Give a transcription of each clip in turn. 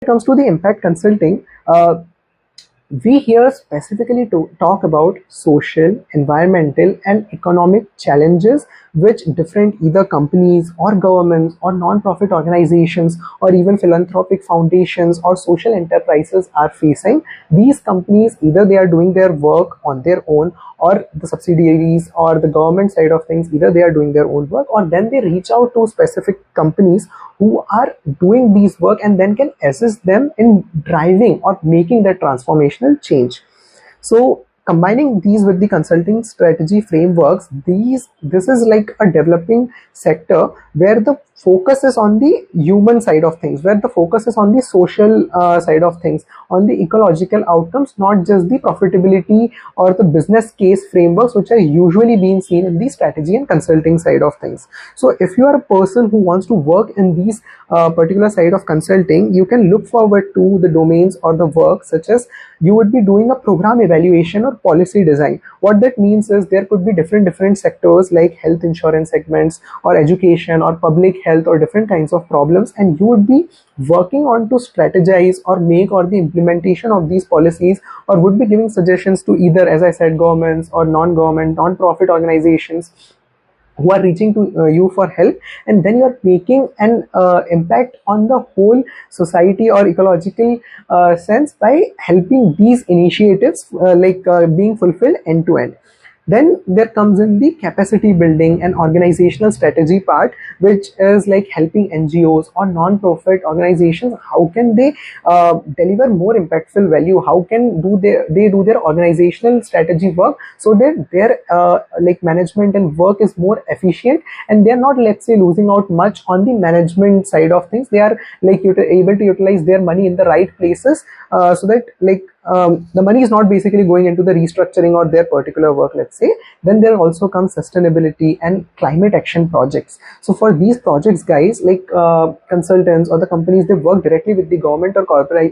comes to the impact consulting, we here specifically to talk about social, environmental, and economic challenges which different either companies or governments or non-profit organizations or even philanthropic foundations or social enterprises are facing. These companies, either they are doing their work on their own, or the subsidiaries or the government side of things, either they are doing their own work, or then they reach out to specific companies who are doing these work and then can assist them in driving or making that transformational change. So combining these with the consulting strategy frameworks, this is like a developing sector where the focus is on the human side of things, where the focus is on the social side of things, on the ecological outcomes, not just the profitability or the business case frameworks which are usually being seen in the strategy and consulting side of things. So if you are a person who wants to work in these particular side of consulting, you can look forward to the domains or the work such as you would be doing a program evaluation or policy design. What that means is there could be different sectors like health insurance segments or education or public health or different kinds of problems, and you would be working on to strategize or make or the implementation of these policies, or would be giving suggestions to either, as I said, governments or non-government, non-profit organizations who are reaching to you for help, and then you are making an impact on the whole society or ecological sense by helping these initiatives being fulfilled end to end. Then there comes in the capacity building and organizational strategy part, which is like helping NGOs or non-profit organizations. How can they deliver more impactful value? How can they do their organizational strategy work so that their management and work is more efficient, and they are not, let's say, losing out much on the management side of things. They are like able to utilize their money in the right places, so that the money is not basically going into the restructuring or their particular work, let's say. Then there also comes sustainability and climate action projects. So for these projects, guys, like consultants or the companies, they work directly with the government or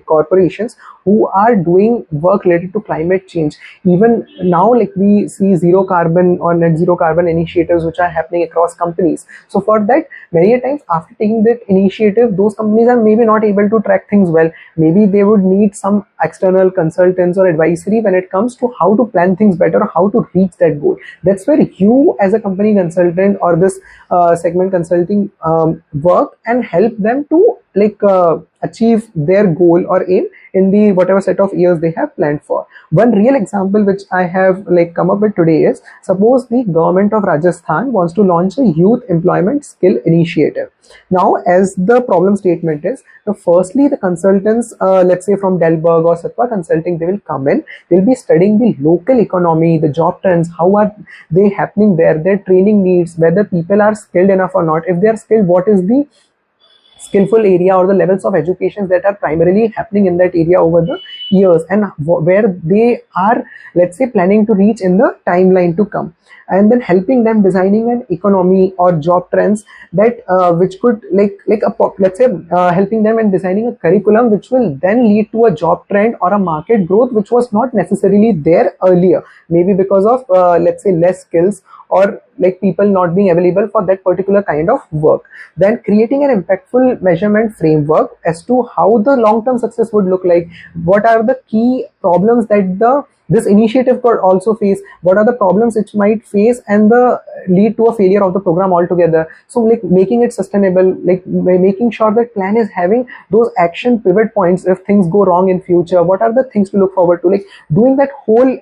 corporations who are doing work related to climate change. Even now, like we see zero carbon or net zero carbon initiatives which are happening across companies. So for that, many a times after taking that initiative, those companies are maybe not able to track things well. Maybe they would need some external consultants or advisory when it comes to how to plan things better or how to reach that goal. That's where you as a company consultant or this segment consulting work and help them to achieve their goal or aim in the whatever set of years they have planned for. One real example which I have come up with today is, suppose the government of Rajasthan wants to launch a youth employment skill initiative. Now, as the problem statement is, firstly the consultants, let's say from Delberg or Satwa Consulting, they will come in, they'll be studying the local economy, the job trends, how are they happening there, their training needs, whether people are skilled enough or not. If they are skilled, what is the skillful area or the levels of education that are primarily happening in that area over the years, and where they are, let's say, planning to reach in the timeline to come. And then helping them designing an economy or job trends that which could let's say helping them in designing a curriculum which will then lead to a job trend or a market growth which was not necessarily there earlier, maybe because of let's say less skills or like people not being available for that particular kind of work. Then creating an impactful measurement framework as to how the long-term success would look like. What are the key problems that this initiative could also face? What are the problems which might face and lead to a failure of the program altogether? So like making it sustainable, like making sure that plan is having those action pivot points if things go wrong in future. What are the things to look forward to? Like doing that whole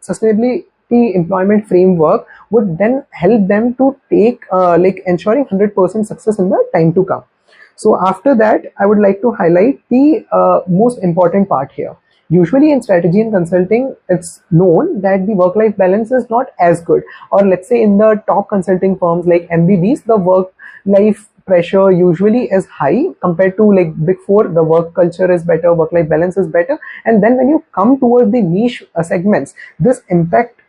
sustainability employment framework would then help them to take ensuring 100% success in the time to come. So after that, I would like to highlight the most important part here. Usually in strategy and consulting, it's known that the work-life balance is not as good, or let's say in the top consulting firms like MBBs, the work-life pressure usually is high compared to like big four. The work culture is better, work-life balance is better. And then when you come towards the niche segments, this impact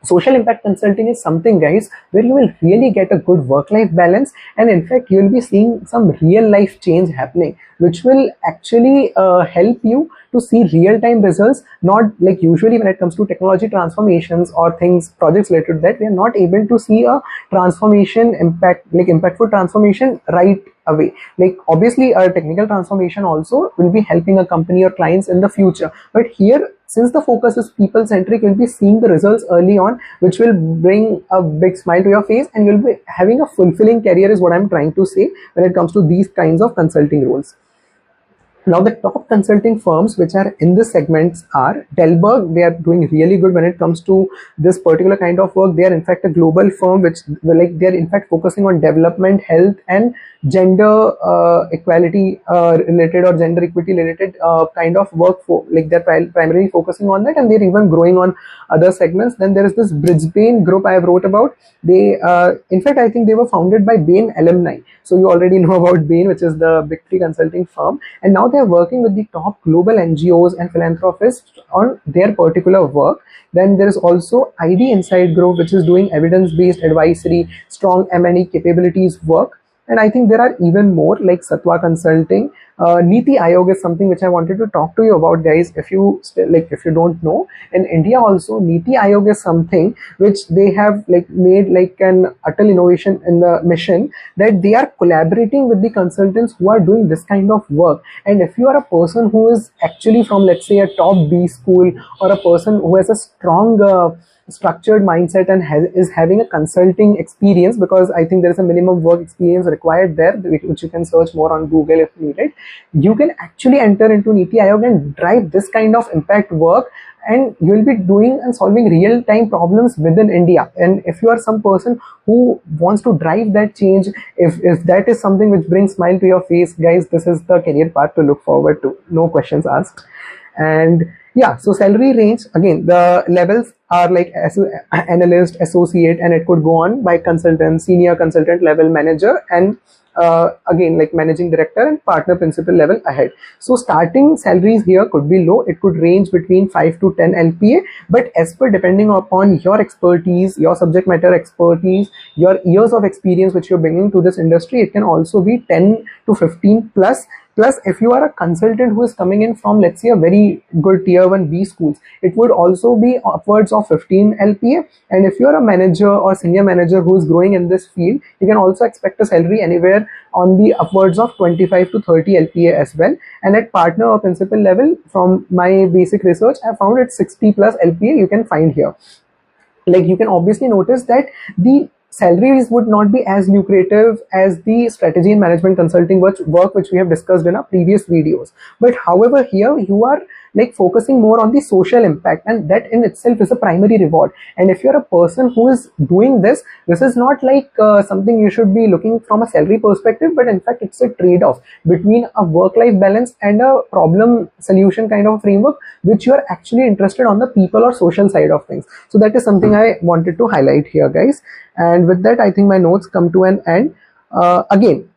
Social impact consulting is something, guys, where you will really get a good work-life balance, and in fact you'll be seeing some real life change happening, which will actually help you to see real-time results. Not like usually when it comes to technology transformations or things, projects related to that, we are not able to see a transformation impact, like impactful transformation right away. Like obviously a technical transformation also will be helping a company or clients in the future, but here, since the focus is people centric, you'll be seeing the results early on, which will bring a big smile to your face, and you'll be having a fulfilling career, is what I'm trying to say when it comes to these kinds of consulting roles. Now, the top consulting firms which are in this segments are Delberg. They are doing really good when it comes to this particular kind of work. They are in fact a global firm which, like, they are in fact focusing on development, health, and gender equality related or gender equity related kind of work. For like they're primarily focusing on that, and they're even growing on other segments. Then there is this Brisbane group I have wrote about. They, in fact, I think they were founded by Bain alumni. So you already know about Bain, which is the big three consulting firm, and now they're working with the top global NGOs and philanthropists on their particular work. Then there is also ID Inside Group, which is doing evidence-based advisory, strong M&E capabilities work. And I think there are even more like Satwa Consulting. Niti Aayog is something which I wanted to talk to you about, guys. If you if you don't know, in India also Niti Aayog is something which they have like made like an Atal innovation in the mission, that they are collaborating with the consultants who are doing this kind of work. And if you are a person who is actually from, let's say, a top B school, or a person who has a strong structured mindset and is having a consulting experience, because I think there is a minimum work experience required there, which you can search more on Google if needed, you can actually enter into Niti Aayog and drive this kind of impact work, and you will be doing and solving real-time problems within India. And if you are some person who wants to drive that change, if that is something which brings smile to your face, guys, this is the career path to look forward to, no questions asked. And yeah, so salary range, again, the levels are like analyst, associate, and it could go on by consultant, senior consultant level, manager, and again like managing director and partner principal level ahead. So starting salaries here could be low. It could range between 5 to 10 LPA, but as per depending upon your expertise, your subject matter expertise, your years of experience which you're bringing to this industry, it can also be 10 to 15 plus. Plus, if you are a consultant who is coming in from, let's say, a very good tier 1 B schools, it would also be upwards of 15 LPA. And if you are a manager or senior manager who is growing in this field, you can also expect a salary anywhere on the upwards of 25 to 30 LPA as well. And at partner or principal level, from my basic research, I found it 60 plus LPA you can find here. Like you can obviously notice that the salaries would not be as lucrative as the strategy and management consulting work which we have discussed in our previous videos. But however, here you are like focusing more on the social impact, and that in itself is a primary reward. And if you're a person who is doing this is not like something you should be looking from a salary perspective, but in fact it's a trade-off between a work-life balance and a problem solution kind of framework which you are actually interested on the people or social side of things. So that is something I wanted to highlight here, guys. And with that, I think my notes come to an end. Again,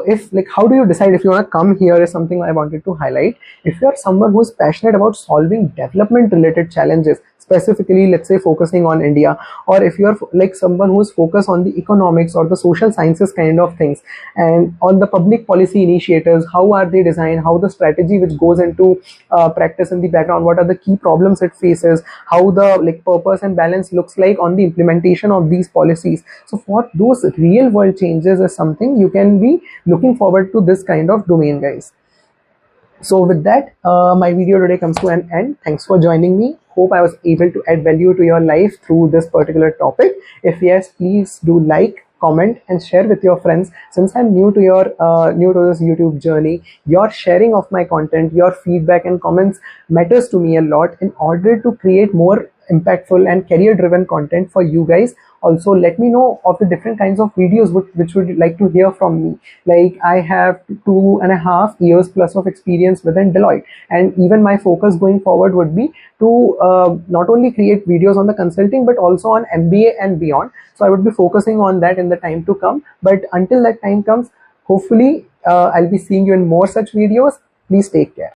if like how do you decide if you want to come here is something I wanted to highlight. If you are someone who is passionate about solving development related challenges, specifically let's say focusing on India, or if you are like someone who is focused on the economics or the social sciences kind of things, and on the public policy initiatives, how are they designed, how the strategy which goes into practice in the background, what are the key problems it faces, how the like purpose and balance looks like on the implementation of these policies. So for those real world changes is something you can be looking forward to, this kind of domain, guys. So with that, my video today comes to an end. Thanks for joining me. Hope I was able to add value to your life through this particular topic. If yes, please do like, comment, and share with your friends. Since I'm new to this YouTube journey, your sharing of my content, your feedback and comments matters to me a lot in order to create more impactful and career driven content for you guys. Also, let me know of the different kinds of videos which would you like to hear from me. Like I have 2.5 years plus of experience within Deloitte, and even my focus going forward would be to not only create videos on the consulting but also on MBA and beyond. So I would be focusing on that in the time to come. But until that time comes, hopefully I'll be seeing you in more such videos. Please take care.